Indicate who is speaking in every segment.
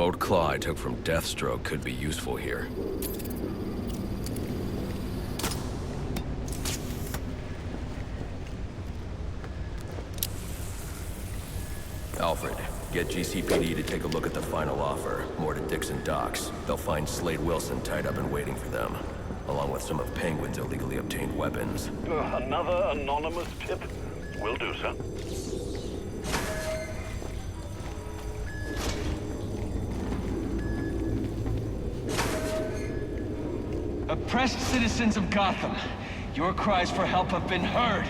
Speaker 1: remote claw I took from Deathstroke could be useful here. Alfred, get GCPD to take a look at the final offer. More to Dixon Docks. They'll find Slade Wilson tied up and waiting for them, along with some of Penguin's illegally obtained weapons.
Speaker 2: Another anonymous tip? Will do, sir.
Speaker 3: Oppressed citizens of Gotham, your cries for help have been heard.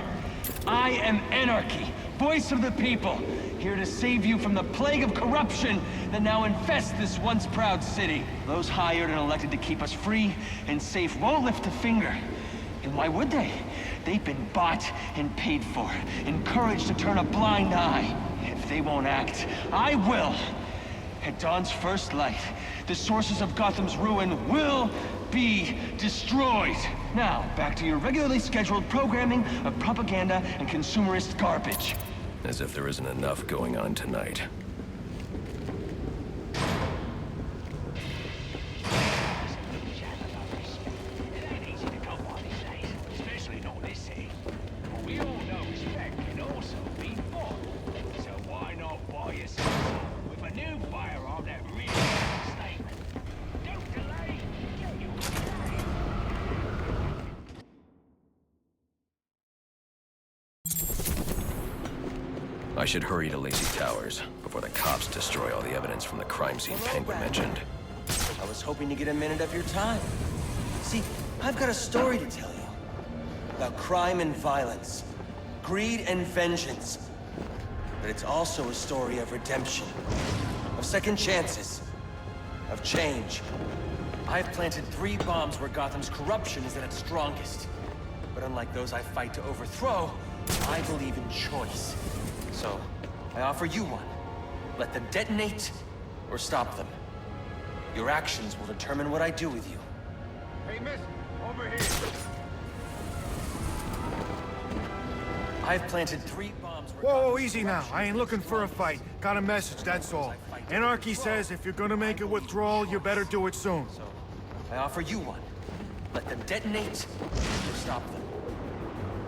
Speaker 3: I am Anarchy, voice of the people, here to save you from the plague of corruption that now infests this once proud city. Those hired and elected to keep us free and safe won't lift a finger. And why would they? They've been bought and paid for, encouraged to turn a blind eye. If they won't act, I will. At dawn's first light, the sources of Gotham's ruin will be destroyed. Now, back to your regularly scheduled programming of propaganda and consumerist garbage.
Speaker 1: As if there isn't enough going on tonight. I should hurry to Lacey Towers before the cops destroy all the evidence from the crime scene Penguin mentioned.
Speaker 4: I was hoping to get a minute of your time. See, I've got a story to tell you. About crime and violence, greed and vengeance. But it's also a story of redemption, of second chances, of change. I've planted 3 bombs where Gotham's corruption is at its strongest. But unlike those I fight to overthrow, I believe in choice. So, I offer you one. Let them detonate, or stop them. Your actions will determine what I do with you.
Speaker 5: Hey, miss, over here.
Speaker 4: I've planted 3 bombs...
Speaker 5: Whoa, easy now. I ain't looking for a fight. Got a message, that's all. Anarchy says if you're gonna make a withdrawal, you better do it soon.
Speaker 4: So, I offer you one. Let them detonate, or stop them.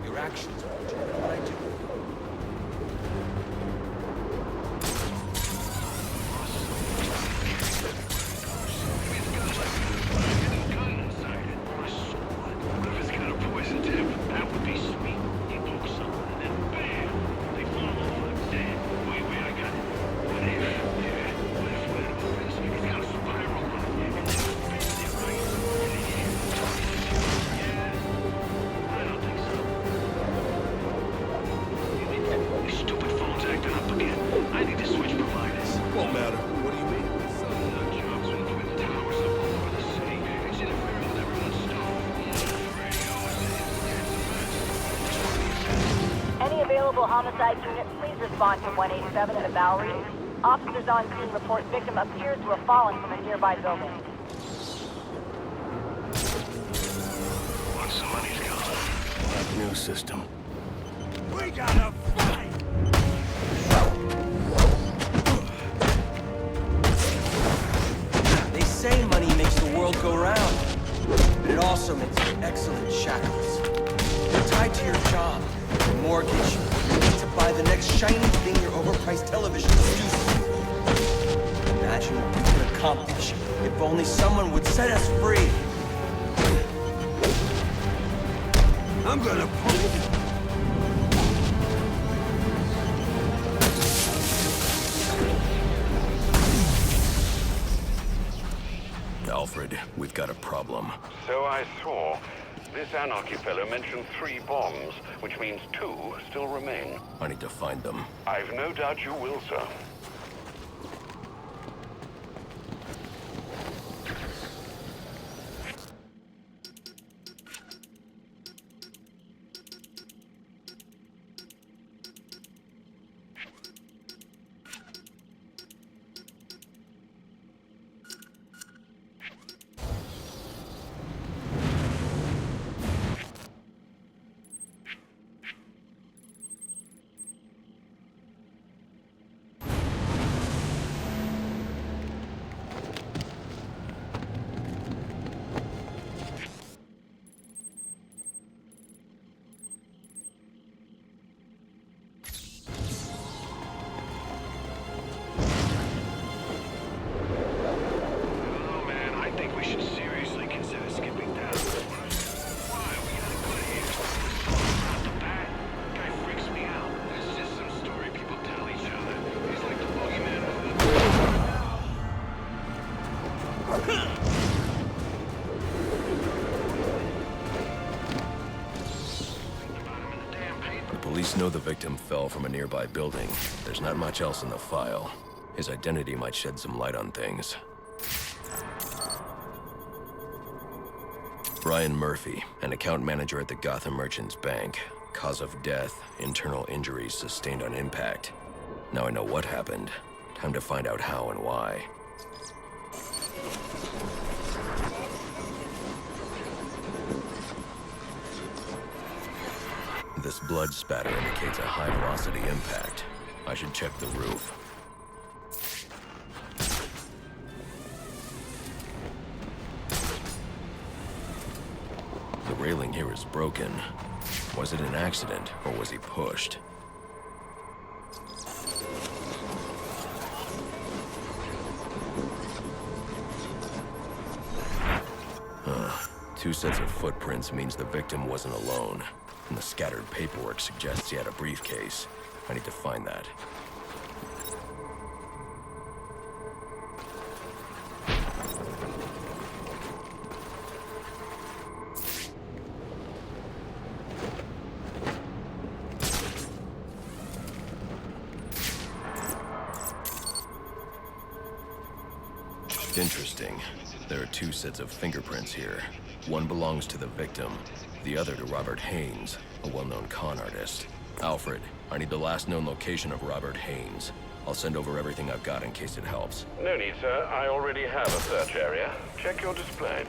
Speaker 4: Your actions will determine what I do with you.
Speaker 6: Homicide unit, please respond to 187 at Bowery. Officers on scene report victim appears to have fallen from a nearby building.
Speaker 2: Once the money's gone.
Speaker 1: New system.
Speaker 5: We gotta fight!
Speaker 4: They say money makes the world go round, but it also makes for excellent shackles. You're tied to your job, your mortgage, to buy the next shiny thing your overpriced television produces. Imagine what we could accomplish if only someone would set us free.
Speaker 5: I'm gonna pull it.
Speaker 1: Alfred, we've got a problem.
Speaker 2: So I saw. This Anarchy fellow mentioned 3 bombs, which means 2 still remain.
Speaker 1: I need to find them.
Speaker 2: I've no doubt you will, sir.
Speaker 1: know the victim fell from a nearby building. There's not much else in the file. His identity might shed some light on things. Brian Murphy, an account manager at the Gotham Merchants Bank. Cause of death, internal injuries sustained on impact. Now I know what happened. Time to find out how and why. This blood spatter indicates a high-velocity impact. I should check the roof. The railing here is broken. Was it an accident, or was he pushed? Two sets of footprints means the victim wasn't alone. And the scattered paperwork suggests he had a briefcase. I need to find that. Interesting. There are two sets of fingerprints here. One belongs to the victim, the other to Robert Haynes, a well-known con artist. Alfred, I need the last known location of Robert Haynes. I'll send over everything I've got in case it helps.
Speaker 2: No need, sir. I already have a search area. Check your display.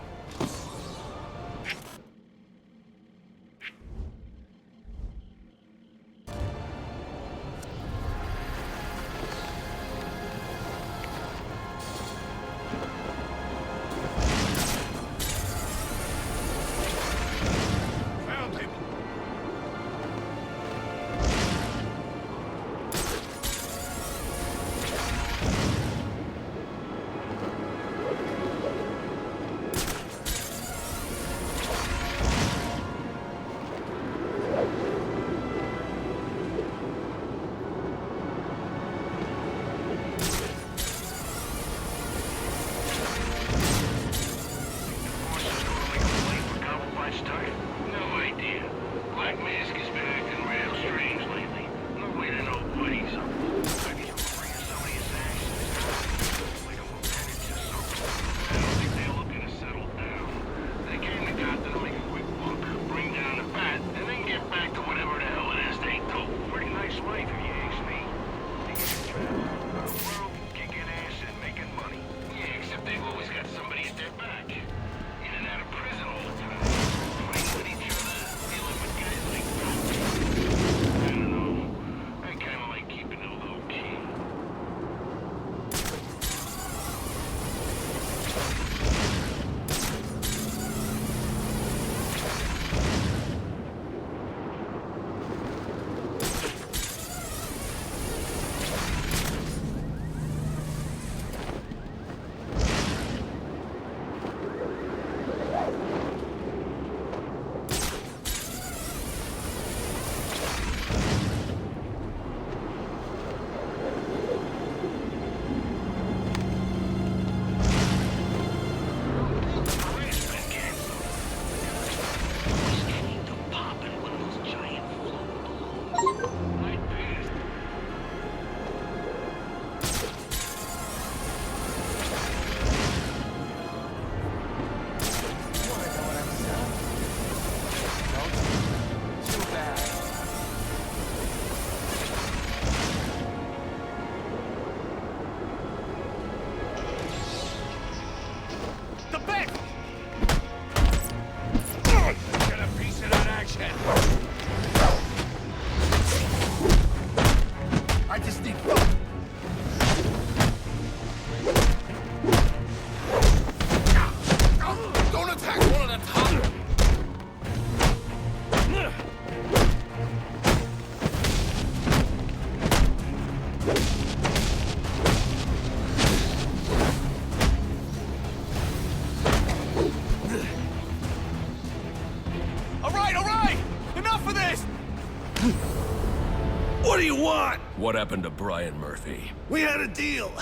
Speaker 7: What do you want?
Speaker 1: What happened to Brian Murphy?
Speaker 7: We had a deal.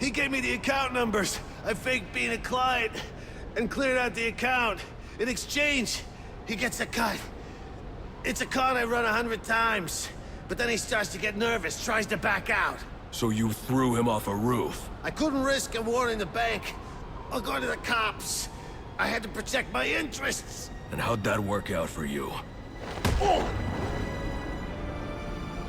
Speaker 7: He gave me the account numbers. I faked being a client and cleared out the account. In exchange, he gets a cut. It's a con I run 100 times. But then he starts to get nervous, tries to back out.
Speaker 1: So you threw him off a roof?
Speaker 7: I couldn't risk him warning the bank. I'll go to the cops. I had to protect my interests.
Speaker 1: And how'd that work out for you?
Speaker 7: Oh!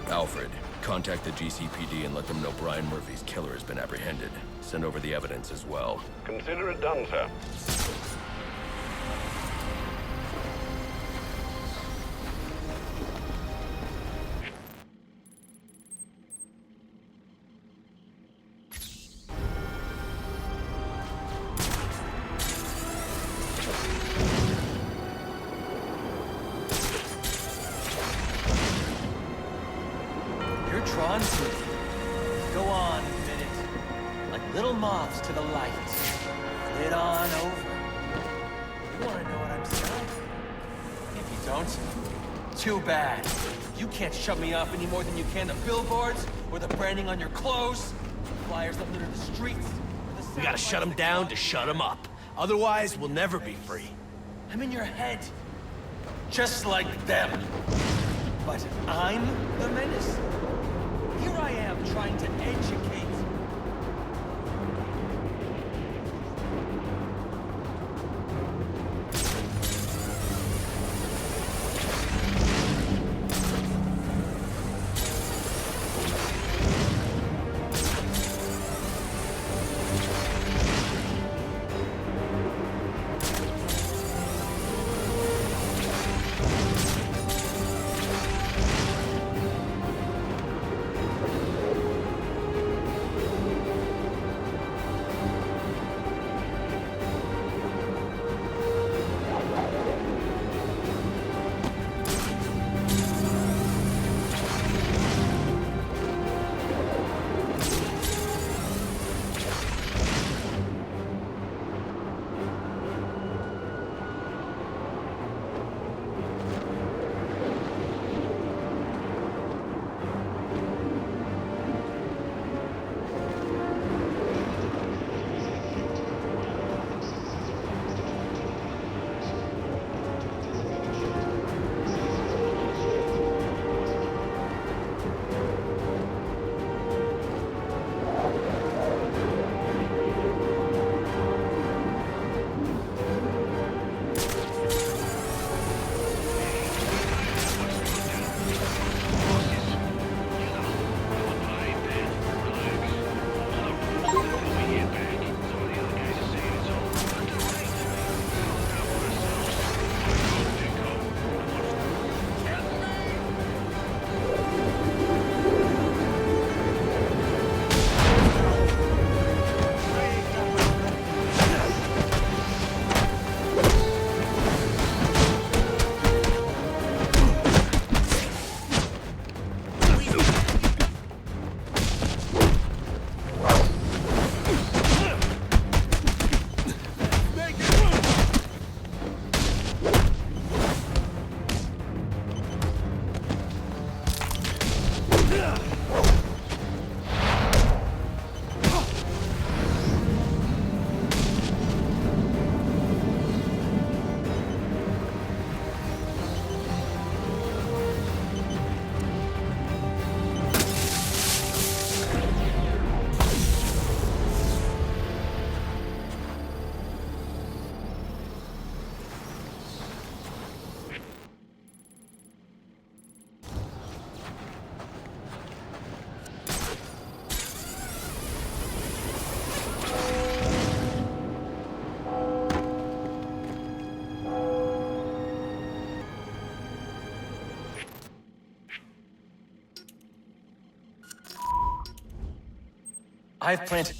Speaker 1: Alfred, contact the GCPD and let them know Brian Murphy's killer has been apprehended. Send over the evidence as well.
Speaker 2: Consider it done, sir.
Speaker 4: You're drawn to it. Go on, admit it. Like little moths to the light. Flit on over. You wanna know what I'm saying? If you don't, too bad. You can't shut me off any more than you can the billboards, or the branding on your clothes, flyers that litter the streets.
Speaker 7: We gotta shut him down to shut him up. Otherwise, we'll never be free.
Speaker 4: I'm in your head. Just like them. But I'm the menace? Here I am trying to educate. I've planted...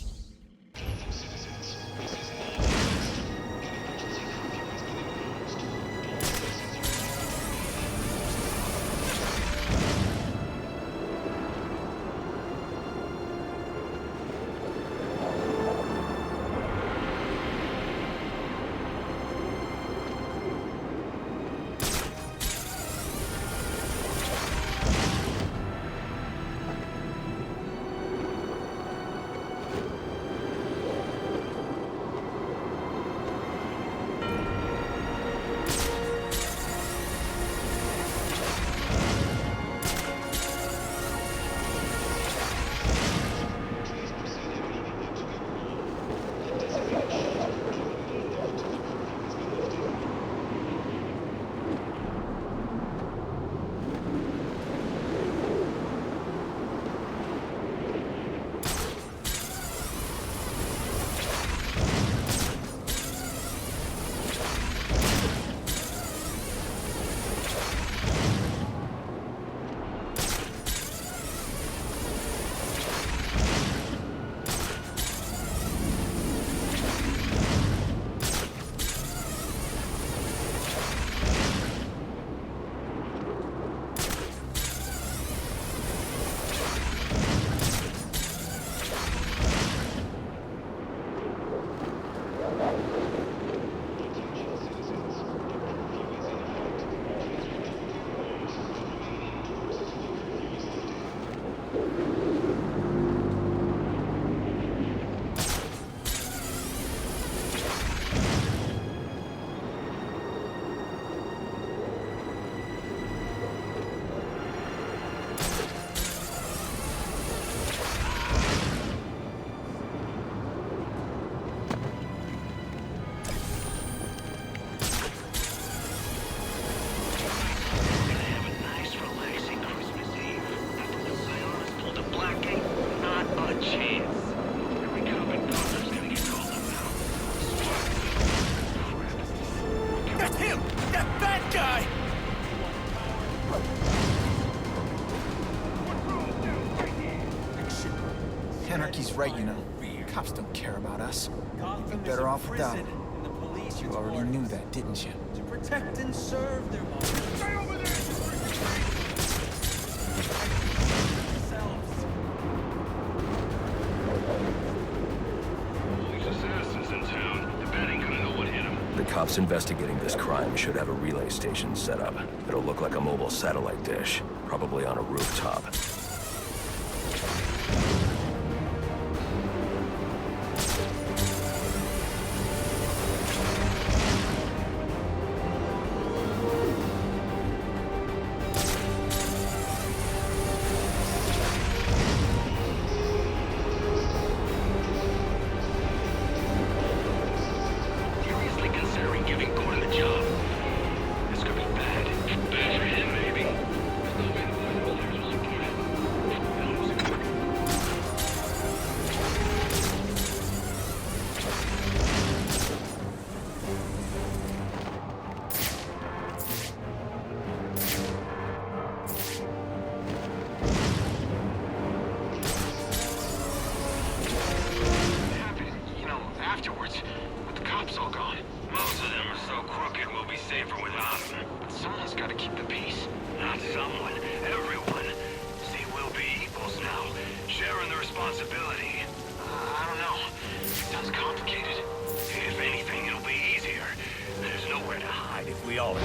Speaker 7: guy!
Speaker 8: Anarchy's right, you know. Cops don't care about us. We'd be better off without them. You already knew that, didn't you?
Speaker 4: To protect and serve their laws.
Speaker 2: These assassins in town. The bad ain't gonna know what hit them.
Speaker 1: The cops investigating this crime should have a relay station set up. It'll look like a mobile satellite dish, probably on a rooftop.
Speaker 2: Seriously considering giving Gordon the job. This could be bad. Bad for him, maybe. There's no way the boys will actually report it. Afterwards, with the cops all gone. Most of them are so crooked we'll be safer without them. But someone's got to keep the peace. Not someone, everyone. See, we'll be equals now, sharing the responsibility. I don't know. Sounds complicated. If anything, it'll be easier. There's nowhere to hide if we all...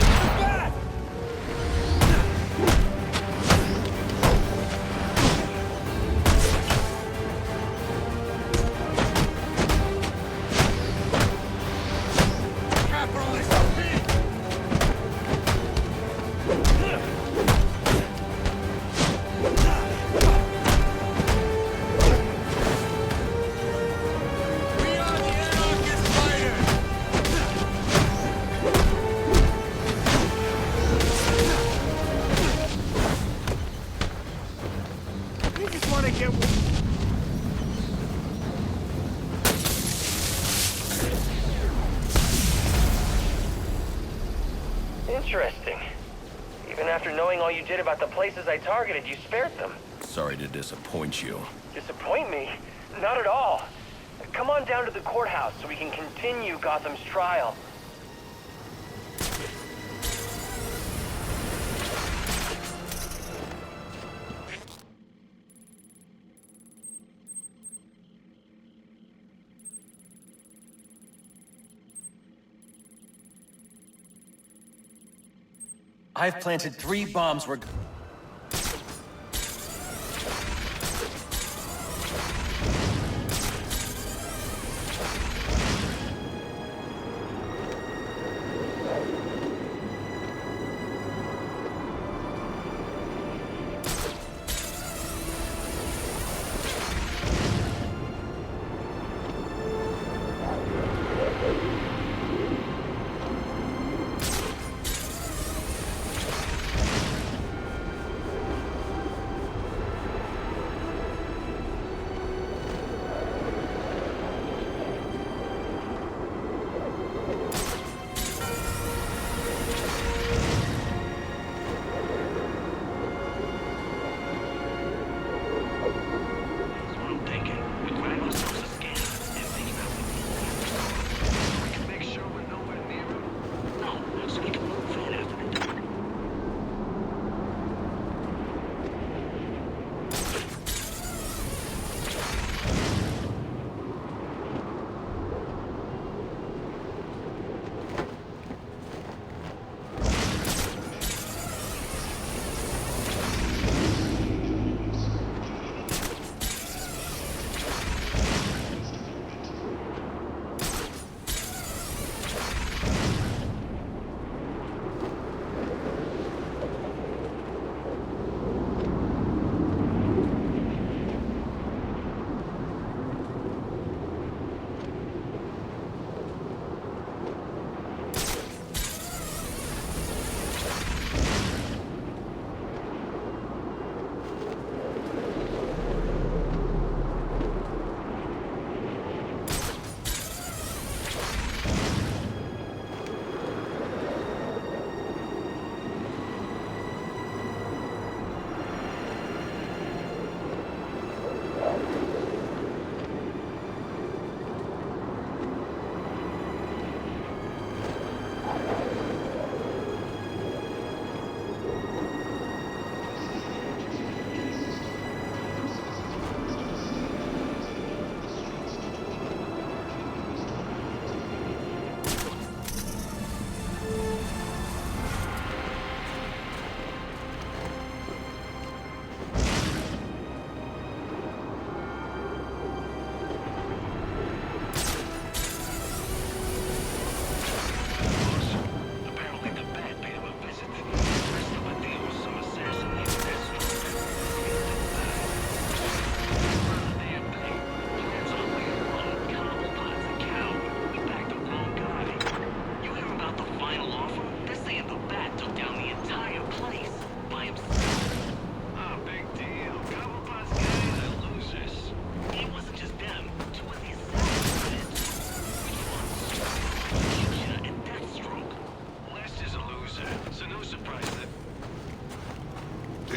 Speaker 5: You just want to get...
Speaker 4: Interesting. Even after knowing all you did about the places I targeted, you spared them.
Speaker 1: Sorry to disappoint you.
Speaker 4: Disappoint me? Not at all. Come on down to the courthouse so we can continue Gotham's trial. I've planted 3 bombs where...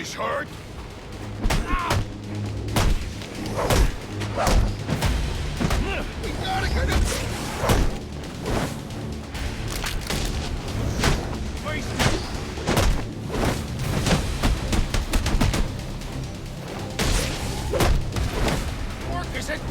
Speaker 5: He's hurt.
Speaker 7: We gotta get him! Work as a team!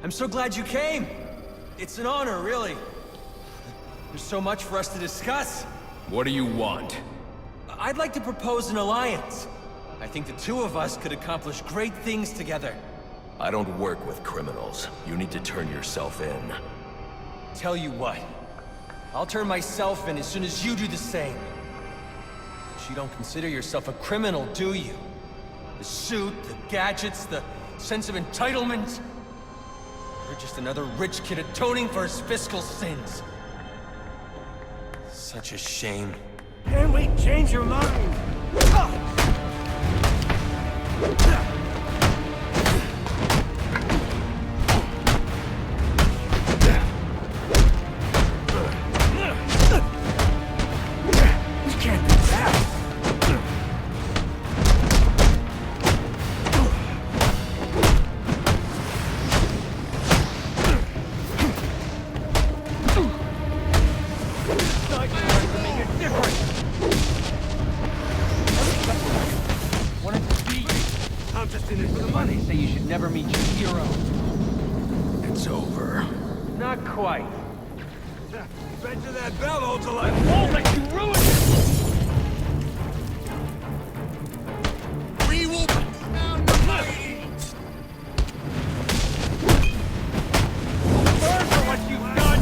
Speaker 4: I'm so glad you came. It's an honor, really. There's so much for us to discuss.
Speaker 1: What do you want?
Speaker 4: I'd like to propose an alliance. I think the two of us could accomplish great things together.
Speaker 1: I don't work with criminals. You need to turn yourself in.
Speaker 4: Tell you what, I'll turn myself in as soon as you do the same. But you don't consider yourself a criminal, do you? The suit, the gadgets, the sense of entitlement. You're just another rich kid atoning for his fiscal sins. Such a shame.
Speaker 5: Can we change your mind? We can't do that. I'm just in it for the money.
Speaker 4: They say you should never meet your hero.
Speaker 1: It's over.
Speaker 4: Not quite.
Speaker 5: Bet you that bell holds a light.
Speaker 4: Won't let you ruin it!
Speaker 7: We will down the flames!
Speaker 4: Burn for what you've done!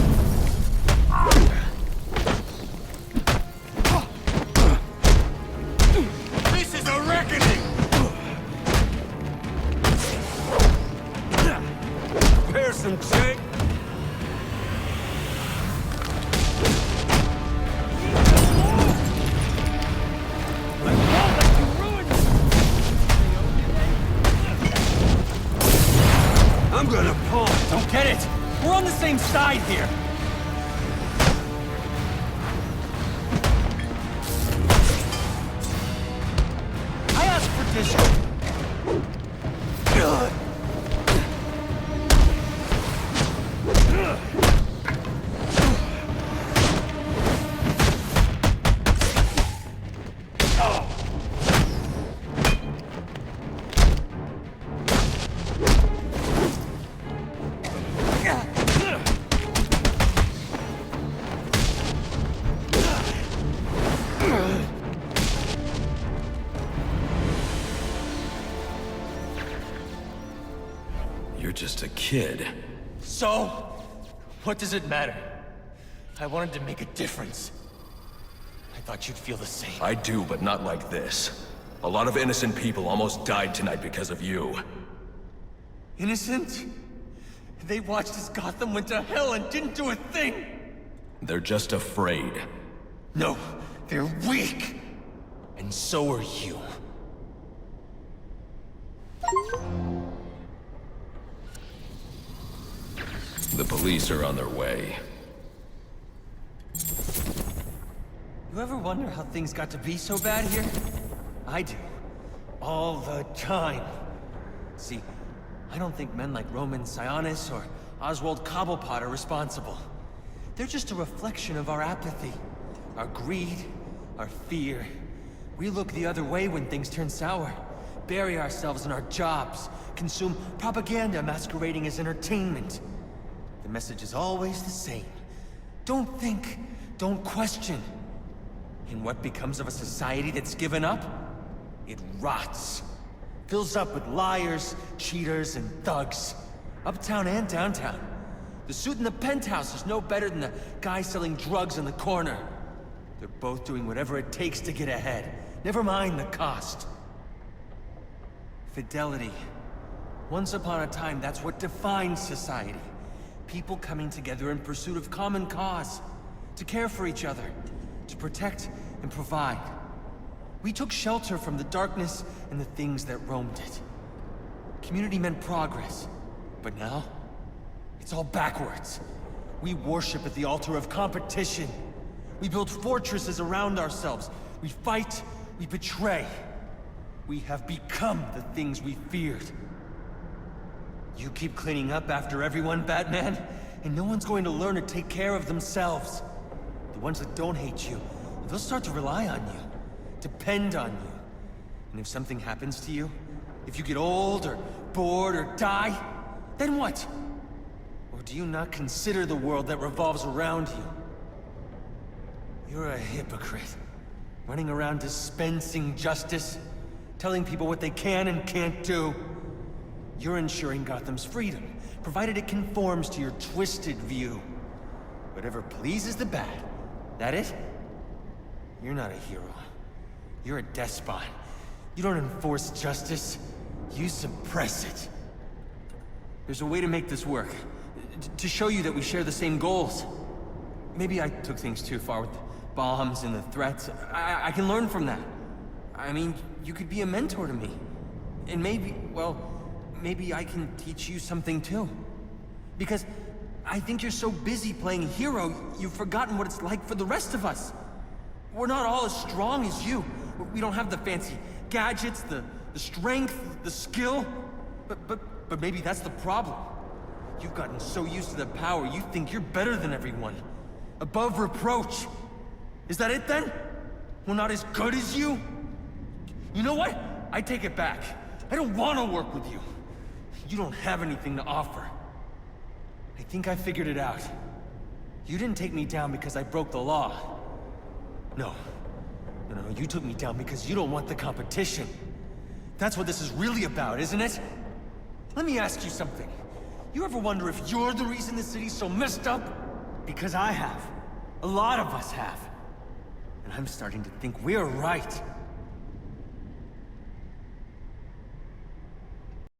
Speaker 5: This is a reckoning! Prepare some check. I'm gonna pull.
Speaker 4: Don't get it! We're on the same side here! I asked for this.
Speaker 1: You're just a kid.
Speaker 4: So, what does it matter? I wanted to make a difference. I thought you'd feel the same.
Speaker 1: I do, but not like this. A lot of innocent people almost died tonight because of you.
Speaker 4: Innocent? They watched as Gotham went to hell and didn't do a thing!
Speaker 1: They're just afraid.
Speaker 4: No, they're weak! And so are you.
Speaker 1: The police are on their way.
Speaker 4: You ever wonder how things got to be so bad here? I do. All the time. See, I don't think men like Roman Sionis or Oswald Cobblepot are responsible. They're just a reflection of our apathy, our greed, our fear. We look the other way when things turn sour, bury ourselves in our jobs, consume propaganda masquerading as entertainment. The message is always the same. Don't think, don't question. And what becomes of a society that's given up? It rots. Fills up with liars, cheaters, and thugs. Uptown and downtown. The suit in the penthouse is no better than the guy selling drugs in the corner. They're both doing whatever it takes to get ahead. Never mind the cost. Fidelity. Once upon a time, that's what defined society. People coming together in pursuit of common cause. To care for each other. To protect and provide. We took shelter from the darkness and the things that roamed it. Community meant progress. But now, it's all backwards. We worship at the altar of competition. We build fortresses around ourselves. We fight, we betray. We have become the things we feared. You keep cleaning up after everyone, Batman, and no one's going to learn to take care of themselves. The ones that don't hate you, they'll start to rely on you, depend on you. And if something happens to you, if you get old or bored or die, then what? Or do you not consider the world that revolves around you? You're a hypocrite, running around dispensing justice, telling people what they can and can't do. You're ensuring Gotham's freedom, provided it conforms to your twisted view. Whatever pleases the bad. That it? You're not a hero. You're a despot. You don't enforce justice. You suppress it. There's a way to make this work. To show you that we share the same goals. Maybe I took things too far with the bombs and the threats. I can learn from that. I mean, you could be a mentor to me. And maybe, well, maybe I can teach you something too. Because I think you're so busy playing hero, you've forgotten what it's like for the rest of us. We're not all as strong as you. We don't have the fancy gadgets, the strength, the skill. But maybe that's the problem. You've gotten so used to the power, you think you're better than everyone. Above reproach. Is that it then? We're not as good as you? You know what? I take it back. I don't want to work with you. You don't have anything to offer. I think I figured it out. You didn't take me down because I broke the law. No, you took me down because you don't want the competition. That's what this is really about, isn't it? Let me ask you something. You ever wonder if you're the reason the city's so messed up? Because I have. A lot of us have. And I'm starting to think we're right.